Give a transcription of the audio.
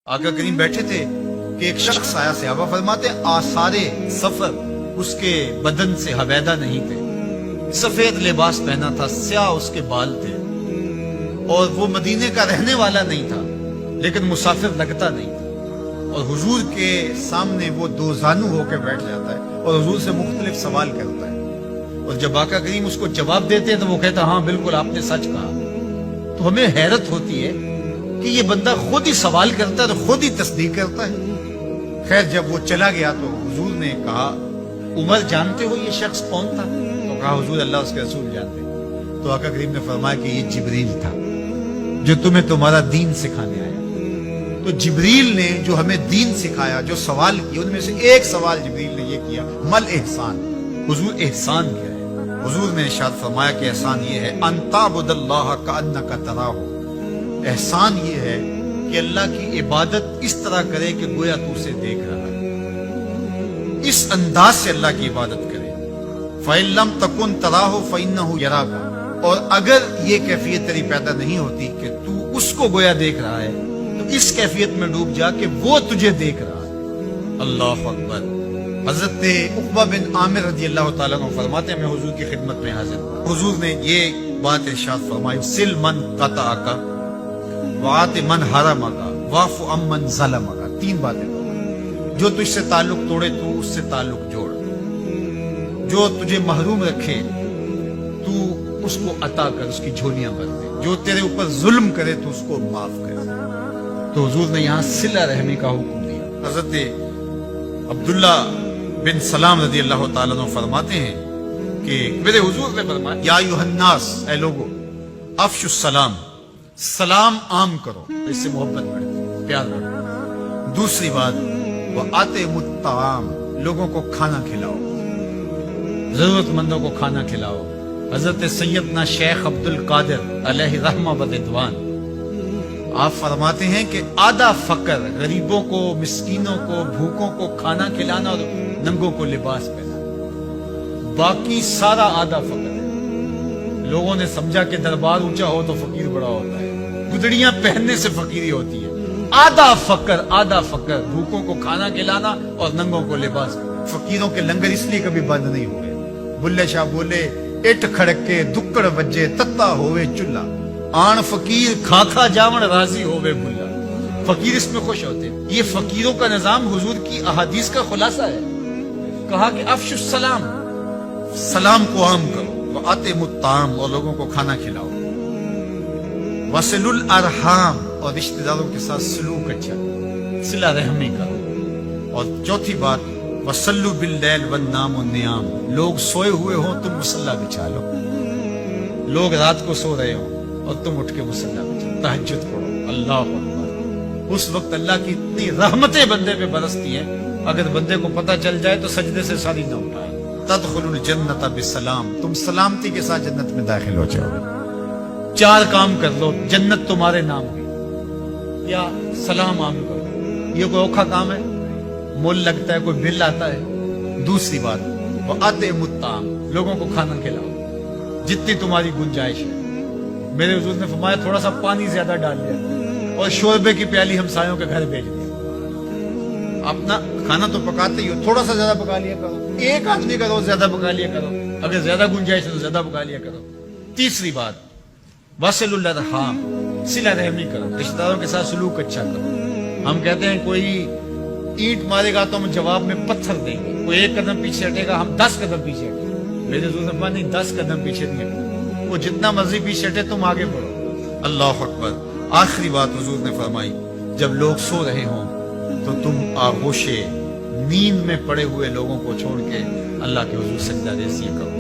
آقا کریم بیٹھے تھے کہ ایک شخص آیا، صحابہ فرماتے آثار سفر اس کے بدن سے حویدہ نہیں تھے، سفید لباس پہنا تھا، سیاہ اس کے بال تھے، اور وہ مدینے کا رہنے والا نہیں تھا لیکن مسافر لگتا نہیں تھا، اور حضور کے سامنے وہ دو زانو ہو کے بیٹھ جاتا ہے اور حضور سے مختلف سوال کرتا ہے، اور جب آقا کریم اس کو جواب دیتے ہیں تو وہ کہتا ہاں بالکل آپ نے سچ کہا۔ تو ہمیں حیرت ہوتی ہے کہ یہ بندہ خود ہی سوال کرتا ہے تو خود ہی تصدیق کرتا ہے۔ خیر جب وہ چلا گیا تو حضور نے کہا عمر جانتے ہو یہ شخص کون تھا؟ تو کہا حضور اللہ اس کے رسول جانتے۔ تو آقا کریم نے فرمایا کہ یہ جبریل تھا جو تمہیں تمہارا دین سکھانے آیا۔ تو جبریل نے جو ہمیں دین سکھایا، جو سوال کیا، ان میں سے ایک سوال جبریل نے یہ کیا مل احسان، حضور احسان کیا ہے؟ حضور نے ارشاد فرمایا کہ احسان یہ ہے ان تعبد اللہ کأنک تراہ، احسان یہ ہے کہ اللہ کی عبادت اس طرح کرے کہ گویا تو اسے دیکھ رہا ہے، اس انداز سے اللہ کی عبادت کرے۔ فَإِن لَمْ تَكُنْ تَرَاهُ فَإِنَّهُ يَرَاكَ، اور اگر یہ کیفیت تیری پیدا نہیں ہوتی کہ تو اس کو گویا دیکھ رہا ہے تو اس کیفیت میں ڈوب جا کہ وہ تجھے دیکھ رہا ہے۔ اللہ اکبر۔ حضرت عقبہ بن عامر رضی اللہ تعالیٰ عنہ فرماتے ہیں میں حضور کی خدمت میں حاضر ہوں، حضور نے یہ بات ارشاد فرمائی سل من قطعک وعات من حرمک واعف عمن ظلمک، تین باتیں جو تجھ سے تعلق توڑے تو اس سے تعلق جوڑ، جو تجھے محروم رکھے تو اس کو عطا کر، اس کی جھولیاں بھر دے، جو تیرے اوپر ظلم کرے تو اس کو معاف کر۔ تو حضور نے یہاں صلہ رحمی کا حکم دیا۔ حضرت عبداللہ بن سلام رضی اللہ تعالیٰ عنہ فرماتے ہیں کہ میرے حضور نے فرمایا یا ایھا الناس، اے لوگو افشوا السلام، سلام عام کرو، اس سے محبت بڑھتی، پیار بڑھتا۔ دوسری بات وَأَطْعِمُوا الطَّعَامَ، لوگوں کو کھانا کھلاؤ، ضرورت مندوں کو کھانا کھلاؤ۔ حضرت سیدنا شیخ عبد القادر علیہ رحمہ و رضوان آپ فرماتے ہیں کہ آدھا فقر، غریبوں کو، مسکینوں کو، بھوکوں کو کھانا کھلانا اور ننگوں کو لباس پہنانا، باقی سارا آدھا فقر ہے۔ لوگوں نے سمجھا کہ دربار اونچا ہو تو فقیر بڑا ہوتا ہے، گدڑیاں پہننے سے فقیری ہوتی ہے۔ آدھا فقر، بھوکوں کو کھانا کھلانا اور ننگوں کو لباس پہنانا۔ فقیروں کے لنگر اس لیے کبھی بند نہیں ہوئے۔ بلے شاہ بولے اٹھ کھڑکے دکڑ بجے تتا ہوئے چلا، آن فقیر کھا کھا جاون راضی ہوئے بلا۔ فقیر اس میں خوش ہوتے ہیں۔ یہ فقیروں کا نظام حضور کی احادیث کا خلاصہ ہے۔ کہا کہ افشوا السلام، سلام کو عام کرو، وَأَطْعِمُوا الطَّعَامَ، اور لوگوں کو کھانا کھلاؤ، وَصِلُوا الْأَرْحَامَ، اور رشتہ داروں کے ساتھ سلوک اچھا، صلہ رحمی کرو۔ اور چوتھی بات وَصَلُّوا بِاللَّيْلِ وَالنَّامُ النِّيَامُ، لوگ سوئے ہوئے ہوں تم مصلی بچھا لو، لوگ رات کو سو رہے ہوں اور تم اٹھ کے مصلی بچھا، تہجد پڑھو۔ اللہ اکبر۔ اس وقت اللہ کی اتنی رحمتیں بندے پہ برستی ہیں، اگر بندے کو پتہ چل جائے تو سجدے سے ساری نہ اٹھائے۔ تدخل الجنت بسلام، تم سلامتی کے ساتھ جنت میں داخل ہو جاؤ۔ چار کام کر لو جنت تمہارے نام ہوئی، یا سلام عام کرو، یہ کوئی اوکھا کام ہے؟ مول لگتا ہے، کوئی بل آتا ہے؟ دوسری بات وَأَطْعِمُوا الطَّعَامَ، لوگوں کو کھانا کھلاؤ جتنی تمہاری گنجائش ہے۔ میرے حضور نے فرمایا تھوڑا سا پانی زیادہ ڈال دیا اور شوربے کی پیالی ہمسایوں کے گھر بھیج دیا۔ اپنا کھانا تو پکاتے ہی ہو، تھوڑا سا زیادہ پکا لیا کرو، ایک آدمی کا روز زیادہ پکا لیا کرو، اگر زیادہ گنجائش ہے تو زیادہ پکا لیا کرو۔ تیسری بات وَصِلُوا الْأَرْحَامَ، صلہ رحمی کرو، رشتہ داروں کے ساتھ سلوک اچھا کرو۔ ہم کہتے ہیں کوئی اینٹ مارے گا تو ہم جواب میں پتھر دیں گے، کوئی ایک قدم پیچھے ہٹے گا ہم 10 قدم پیچھے ہٹیں گے۔ میرے حضور نے فرمایا نہیں، 10 قدم پیچھے نہیں ہٹے، وہ جتنا مرضی پیچھے ہٹے تم آگے بڑھو۔ اللہ اکبر۔ آخری بات حضور نے فرمائی جب لوگ سو رہے ہوں تو تم آغوش نیند میں پڑے ہوئے لوگوں کو چھوڑ کے اللہ کے حضور سجدہ ریزی کرو۔